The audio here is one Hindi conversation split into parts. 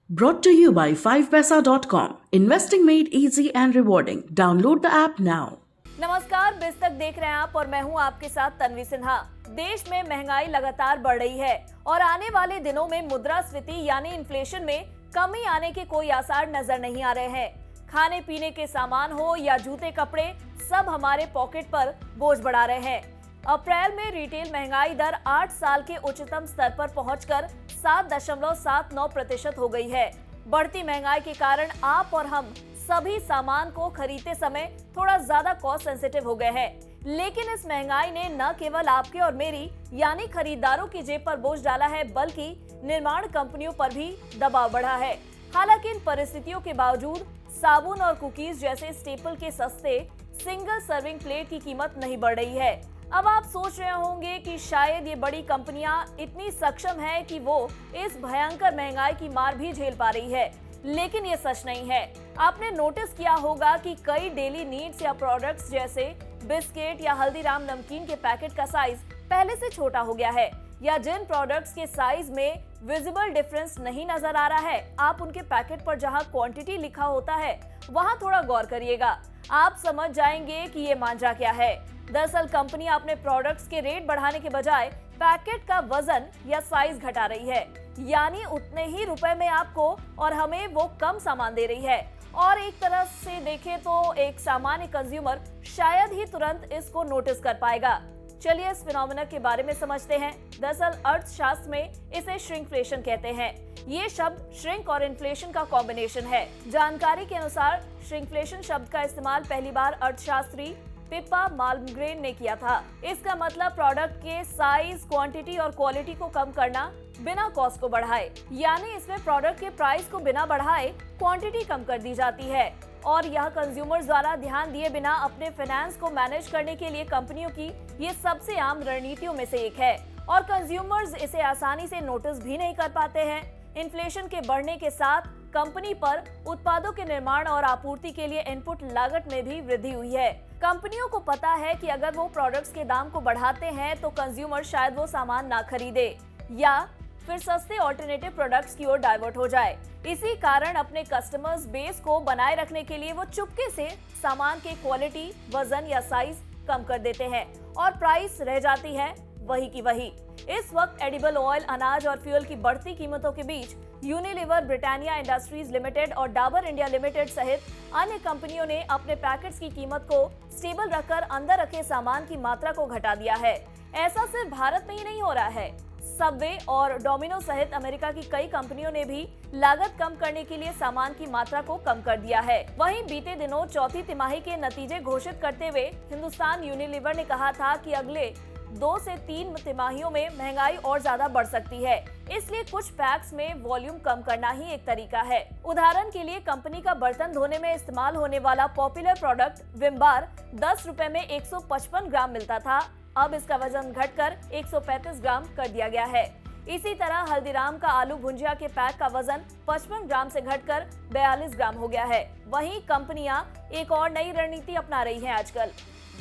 Brought to you by 5paisa.com. Investing made easy and rewarding. Download the app now. नमस्कार, बिज तक देख रहे हैं आप और मैं हूं आपके साथ तन्वी सिन्हा। देश में महंगाई लगातार बढ़ रही है और आने वाले दिनों में मुद्रास्फीति यानी इन्फ्लेशन में कमी आने के कोई आसार नजर नहीं आ रहे हैं। खाने पीने के सामान हो या जूते कपड़े, सब हमारे पॉकेट पर बोझ बढ़ा रहे हैं। अप्रैल में रिटेल महंगाई दर 8 साल के उच्चतम स्तर पर पहुंचकर 7.79% हो गई है। बढ़ती महंगाई के कारण आप और हम सभी सामान को खरीदते समय थोड़ा ज्यादा कॉस्ट सेंसिटिव हो गए हैं। लेकिन इस महंगाई ने न केवल आपके और मेरी यानी खरीदारों की जेब पर बोझ डाला है, बल्कि निर्माण कंपनियों पर भी दबाव बढ़ा है। हालांकि इन परिस्थितियों के बावजूद साबुन और कुकीज जैसे स्टेपल के सस्ते सिंगल सर्विंग प्लेट की कीमत नहीं बढ़ रही है। अब आप सोच रहे होंगे कि शायद ये बड़ी कंपनियां इतनी सक्षम है कि वो इस भयंकर महंगाई की मार भी झेल पा रही है, लेकिन ये सच नहीं है। आपने नोटिस किया होगा कि कई डेली नीड्स या प्रोडक्ट्स जैसे बिस्किट या हल्दीराम नमकीन के पैकेट का साइज पहले से छोटा हो गया है, या जिन प्रोडक्ट्स के साइज में विजिबल डिफरेंस नहीं नजर आ रहा है, आप उनके पैकेट पर जहां क्वांटिटी लिखा होता है वहां थोड़ा गौर करिएगा। आप समझ जाएंगे कि ये मांझा क्या है। दरअसल कंपनी अपने प्रोडक्ट्स के रेट बढ़ाने के बजाय पैकेट का वजन या साइज घटा रही है, यानी उतने ही रुपए में आपको और हमें वो कम सामान दे रही है। और एक तरह से देखें तो एक सामान्य कंज्यूमर शायद ही तुरंत इसको नोटिस कर पाएगा। चलिए इस फिनोमेना के बारे में समझते हैं। दरअसल अर्थशास्त्र में इसे श्रिंकफ्लेशन कहते हैं। ये शब्द श्रिंक और इन्फ्लेशन का कॉम्बिनेशन है। जानकारी के अनुसार श्रिंकफ्लेशन शब्द का इस्तेमाल पहली बार अर्थशास्त्री पिप्पा माल्मग्रेन ने किया था। इसका मतलब प्रोडक्ट के साइज, क्वांटिटी और क्वालिटी को कम करना बिना कॉस्ट को बढ़ाए, यानी इसमें प्रोडक्ट के प्राइस को बिना बढ़ाए क्वांटिटी कम कर दी जाती है। और यह कंज्यूमर्स द्वारा ध्यान दिए बिना अपने फाइनेंस को मैनेज करने के लिए कंपनियों की ये सबसे आम रणनीतियों में से एक है, और कंज्यूमर्स इसे आसानी से नोटिस भी नहीं कर पाते हैं। इन्फ्लेशन के बढ़ने के साथ कंपनी पर उत्पादों के निर्माण और आपूर्ति के लिए इनपुट लागत में भी वृद्धि हुई है। कंपनियों को पता है कि अगर वो प्रोडक्ट्स के दाम को बढ़ाते हैं तो कंज्यूमर शायद वो सामान ना खरीदे या फिर सस्ते ऑल्टरनेटिव प्रोडक्ट्स की ओर डाइवर्ट हो जाए। इसी कारण अपने कस्टमर्स बेस को बनाए रखने के लिए वो चुपके से सामान के क्वालिटी, वजन या साइज कम कर देते हैं और प्राइस रह जाती है वही की वही। इस वक्त एडिबल ऑयल, अनाज और फ्यूल की बढ़ती कीमतों के बीच यूनिलीवर, ब्रिटानिया इंडस्ट्रीज लिमिटेड और डाबर इंडिया लिमिटेड सहित अन्य कंपनियों ने अपने पैकेट्स की कीमत को स्टेबल रखकर अंदर रखे सामान की मात्रा को घटा दिया है। ऐसा सिर्फ भारत में ही नहीं हो रहा है। सबवे और डोमिनो सहित अमेरिका की कई कंपनियों ने भी लागत कम करने के लिए सामान की मात्रा को कम कर दिया है। वहीं बीते दिनों चौथी तिमाही के नतीजे घोषित करते हुए हिंदुस्तान यूनिलीवर ने कहा था कि अगले 2 से 3 तिमाहियों में महंगाई और ज्यादा बढ़ सकती है, इसलिए कुछ पैक्स में वॉल्यूम कम करना ही एक तरीका है। उदाहरण के लिए कंपनी का बर्तन धोने में इस्तेमाल होने वाला पॉपुलर प्रोडक्ट विम बार 10 रुपए में 155 ग्राम मिलता था, अब इसका वजन घटकर 135 ग्राम कर दिया गया है। इसी तरह हल्दीराम का आलू भुंजिया के पैक का वजन 55 ग्राम से घटकर 42 ग्राम हो गया है। वहीं कंपनियां एक और नई रणनीति अपना रही हैं आजकल,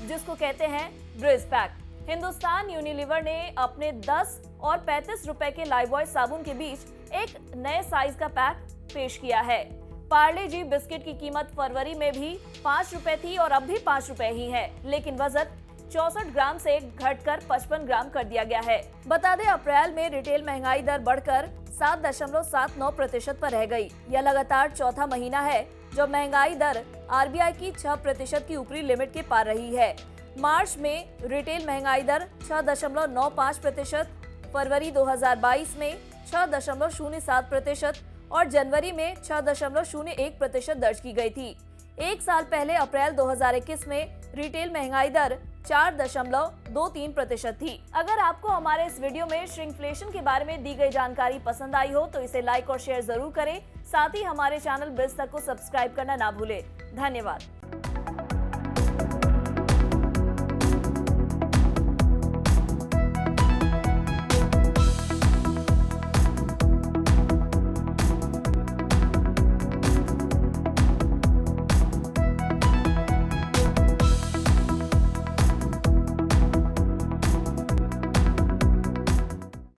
जिसको कहते हैं ब्रिज पैक। हिंदुस्तान यूनिलीवर ने अपने 10 और 35 रुपए के लाइफबॉय साबुन के बीच एक नए साइज का पैक पेश किया है। पार्ले जी बिस्किट की कीमत फरवरी में भी 5 रुपए थी और अब भी 5 रुपए ही है, लेकिन वजन 64 ग्राम से घटकर 55 ग्राम कर दिया गया है। बता दें, अप्रैल में रिटेल महंगाई दर बढ़कर 7.79% पर रह गई। यह लगातार चौथा महीना है जब महंगाई दर आरबीआई की 6% की ऊपरी लिमिट के पार रही है। मार्च में रिटेल महंगाई दर 6.95%, फरवरी 2022 में 6.07% और जनवरी में 6.01% दर्ज की गई थी। एक साल पहले अप्रैल 2021 में रिटेल महंगाई दर 4.23% थी। अगर आपको हमारे इस वीडियो में श्रिंकफ्लेशन के बारे में दी गई जानकारी पसंद आई हो तो इसे लाइक और शेयर जरूर करें। साथ ही हमारे चैनल बिज तक को सब्सक्राइब करना ना भूलें। धन्यवाद।